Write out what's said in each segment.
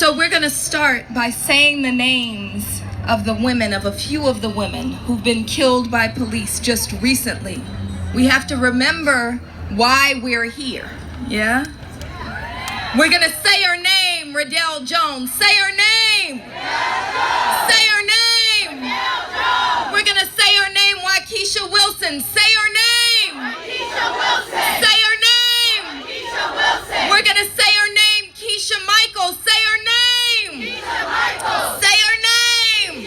So we're going to start by saying the names of the women, of a few of the women who've been killed by police just recently. We have to remember why we're here, yeah? We're going to say her name, Riddell Jones. Say her name. Say her name. We're going to say her name, Waukesha Wilson. Say her name. Say her name. We're going to say her name, Keisha Michaels. Say her name. Say her name.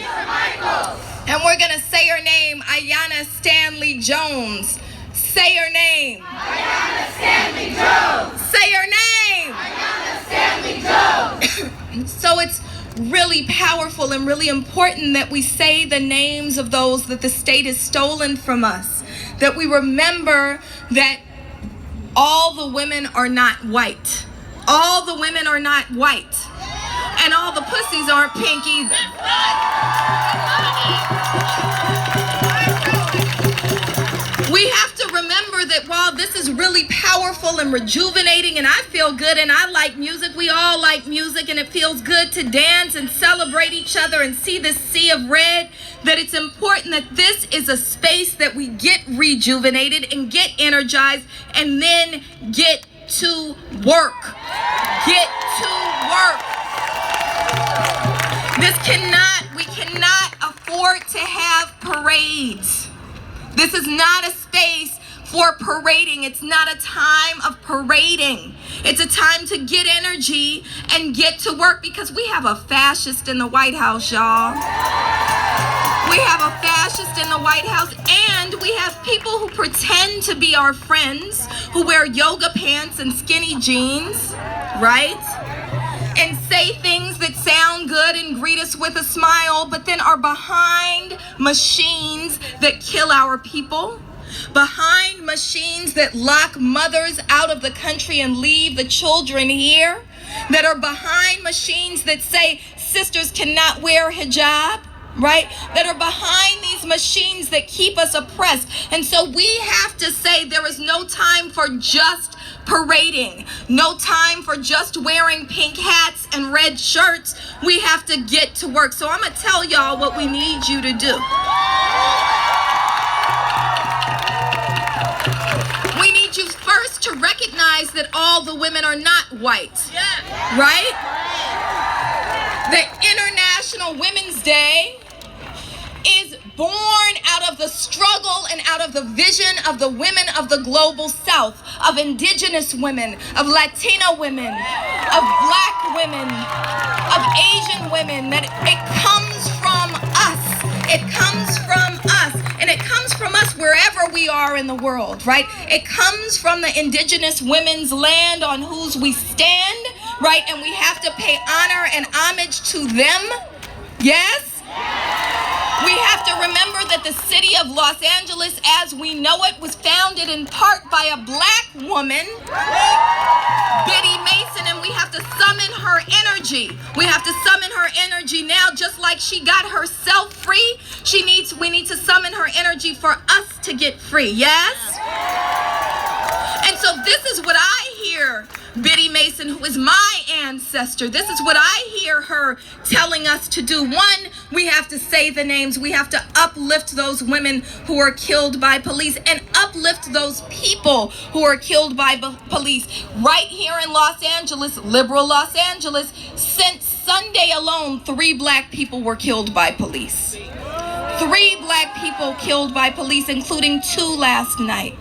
And we're going to say her name, Aiyana Stanley Jones. Say her name. Aiyana Stanley Jones. Say her name. Aiyana Stanley Jones. So it's really powerful and really important that we say the names of those that the state has stolen from us. That we remember that all the women are not white. All the women are not white. And all the pussies aren't pink either. We have to remember that while this is really powerful and rejuvenating, and I feel good and I like music, we all like music, and it feels good to dance and celebrate each other and see this sea of red, that it's important that this is a space that we get rejuvenated and get energized and then get to work. Get to work. We cannot afford to have parades. This is not a space for parading. It's not a time of parading. It's a time to get energy and get to work, because we have a fascist in the White House, y'all. We have a fascist in the White House, and we have people who pretend to be our friends, who wear yoga pants and skinny jeans, right? And say things that sound good and greet us with a smile, but then are behind machines that kill our people, behind machines that lock mothers out of the country and leave the children here, that are behind machines that say sisters cannot wear hijab, right? That are behind these machines that keep us oppressed. And so we have to say there is no time for just parading, no time for just wearing pink hats and red shirts. We have to get to work. So I'm gonna tell y'all what we need you to do. We need you first to recognize that all the women are not white, right? The International Women's Day is born out of the struggle and out of the vision of the women of the global South, of indigenous women, of Latina women, of black women, of Asian women, that it comes from us. It comes from us, and it comes from us wherever we are in the world, right? It comes from the indigenous women's land on whose we stand, right? And we have to pay honor and homage to them, yes? We have to remember that the city of Los Angeles, as we know it, was founded in part by a black woman, Biddy Mason, and we have to summon her energy. We have to summon her energy now, just like she got herself free. We need to summon her energy for us to get free, yes? And so this is what I hear Biddy Mason, who is my ancestor, this is what I hear her telling us to do. One, we have to say the names. We have to uplift those women who are killed by police, and uplift those people who are killed by police. Right here in Los Angeles, liberal Los Angeles, since Sunday alone, 3 black people were killed by police. 3 black people killed by police, including 2 last night.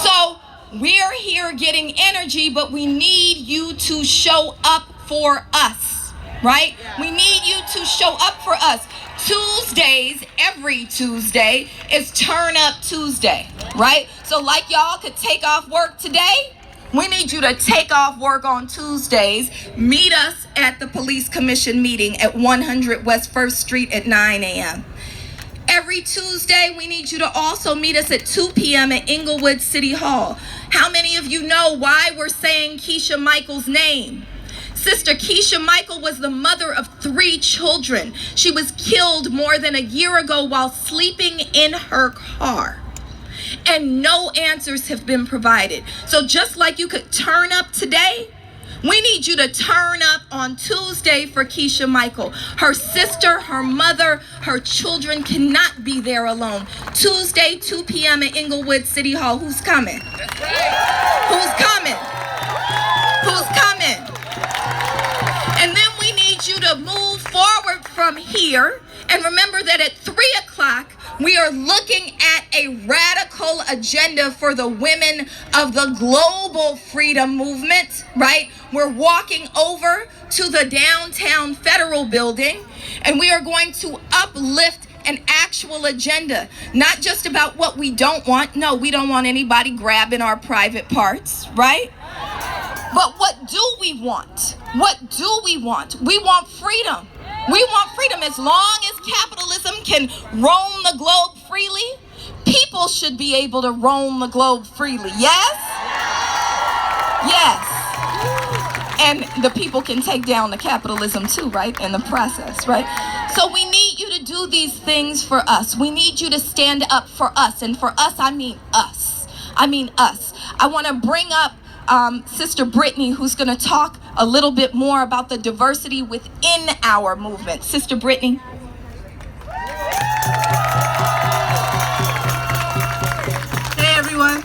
So we're here getting energy, but we need you to show up for us, right? We need you to show up for us. Tuesdays, every Tuesday, is Turn Up Tuesday, right? So like y'all could take off work today, we need you to take off work on Tuesdays. Meet us at the police commission meeting at 100 West 1st Street at 9 a.m. Every Tuesday, we need you to also meet us at 2 p.m. at Inglewood City Hall. How many of you know why we're saying Keisha Michaels' name? Sister Keisha Michael was the mother of 3 children. She was killed more than a year ago while sleeping in her car. And no answers have been provided. So just like you could turn up today, We need you to turn up on Tuesday for Keisha Michael. Her sister, her mother, her children cannot be there alone. Tuesday, 2 p.m. at Inglewood City Hall. Who's coming? That's right. Who's coming? Who's coming? And then we need you to move forward from here. And remember that at 3 o'clock, we are looking at a radical agenda for the women of the global freedom movement, right? We're walking over to the downtown Federal Building, and we are going to uplift an actual agenda, not just about what we don't want. No, we don't want anybody grabbing our private parts, right? But what do we want? What do we want? We want freedom. We want freedom. As long as capitalism can roam the globe freely, people should be able to roam the globe freely. Yes? Yes. And the people can take down the capitalism too, right? In the process, right? So we need you to do these things for us. We need you to stand up for us. And for us, I mean us. I mean us. I want to bring up Sister Brittany, who's going to talk a little bit more about the diversity within our movement. Sister Brittany. Hey everyone.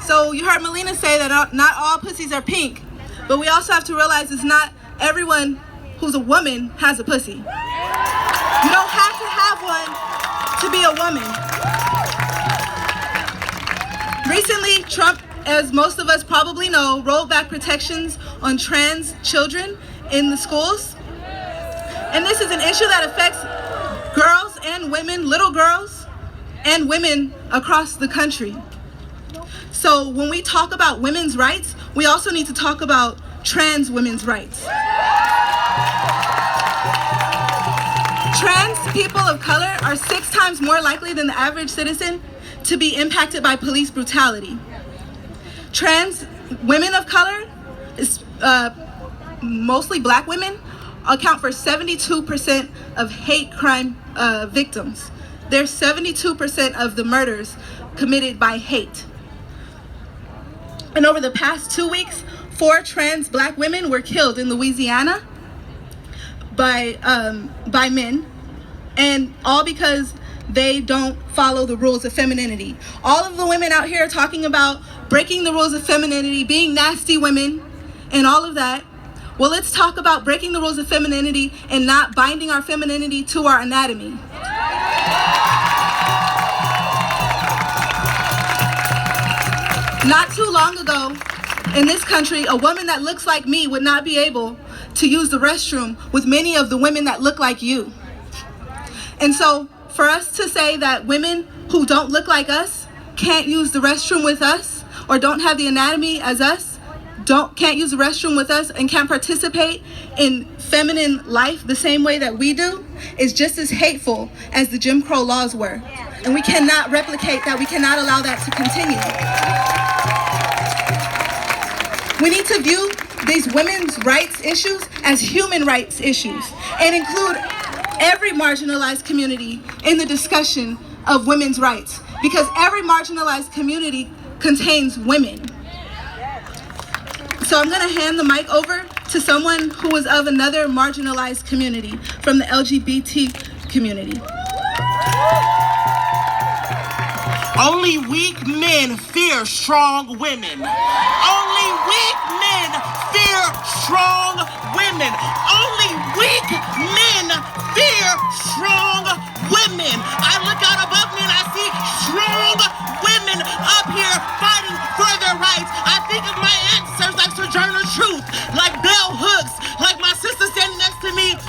So you heard Melina say that not all pussies are pink, but we also have to realize it's not everyone who's a woman has a pussy. You don't have to have one to be a woman. Recently, Trump, as most of us probably know, rolled back protections on trans children in the schools. And this is an issue that affects girls and women, little girls and women across the country. So when we talk about women's rights, we also need to talk about trans women's rights. Trans people of color are 6 times more likely than the average citizen to be impacted by police brutality. Trans women of color, mostly black women, account for 72% of hate crime victims. They're 72% of the murders committed by hate. And over the past 2 weeks, 4 trans black women were killed in Louisiana by men, and all because they don't follow the rules of femininity. All of the women out here talking about breaking the rules of femininity, being nasty women, and all of that. Well, let's talk about breaking the rules of femininity and not binding our femininity to our anatomy. Not too long ago, in this country, a woman that looks like me would not be able to use the restroom with many of the women that look like you. And so, for us to say that women who don't look like us can't use the restroom with us, or don't have the anatomy as us, can't use the restroom with us, and can't participate in feminine life the same way that we do, is just as hateful as the Jim Crow laws were. And we cannot replicate that. We cannot allow that to continue. We need to view these women's rights issues as human rights issues and include every marginalized community in the discussion of women's rights, because every marginalized community contains women. So I'm going to hand the mic over to someone who is of another marginalized community, from the LGBT community. Only weak men fear strong women. Only weak men fear strong women. Only weak men fear strong women. I look out above me and I see strong women up here fighting for their rights. I think of my ancestors like Sojourner Truth, like Bell Hooks, like my sister standing next to me,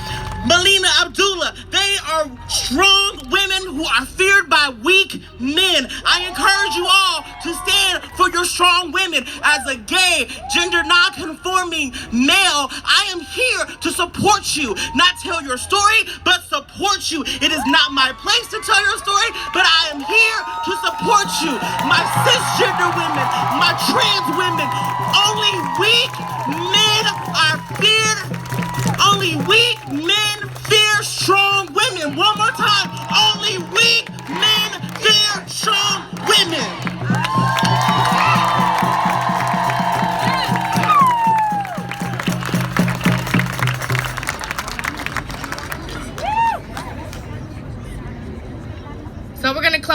Melina Abdullah. They are strong women who are feared by weak men. I encourage you all to stand for your strong women. As a gay, gender non-conforming male, I am here to support you. Not tell your story, but support you. It is not my place to tell your story, but I am here to support you. My cisgender women, my trans women, only weak men are feared. Only weak men fear strong women. One more time. Only weak men fear strong women.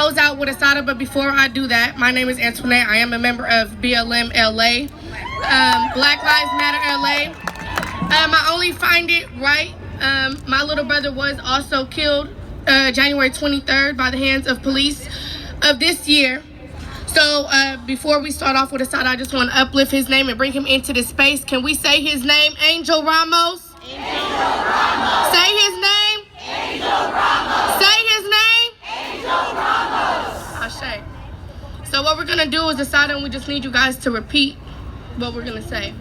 close out with Assata, but before I do that, my name is Antoinette. I am a member of BLM LA, Black Lives Matter LA. I only find it right. My little brother was also killed January 23rd by the hands of police of this year. So before we start off with Assata, I just want to uplift his name and bring him into this space. Can we say his name? Angel Ramos. Angel Ramos. Say his name. Angel Ramos. Say his name. Angel Ramos. Ashe. So what we're gonna do is Assata, and we just need you guys to repeat what we're gonna say.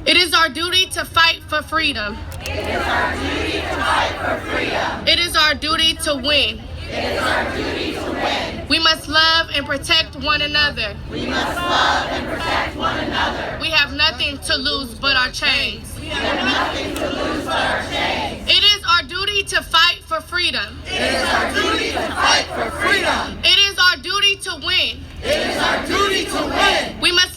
It is our duty to fight for freedom. It is our duty to fight for freedom. It is our duty to win. It is our duty to win. We must love and protect one another. We must love and protect one another. We have nothing to lose but our chains. We have nothing to lose but our chains. It is our duty to fight for freedom. It is our duty to fight for freedom. It is our duty to win. It is our duty to win. We must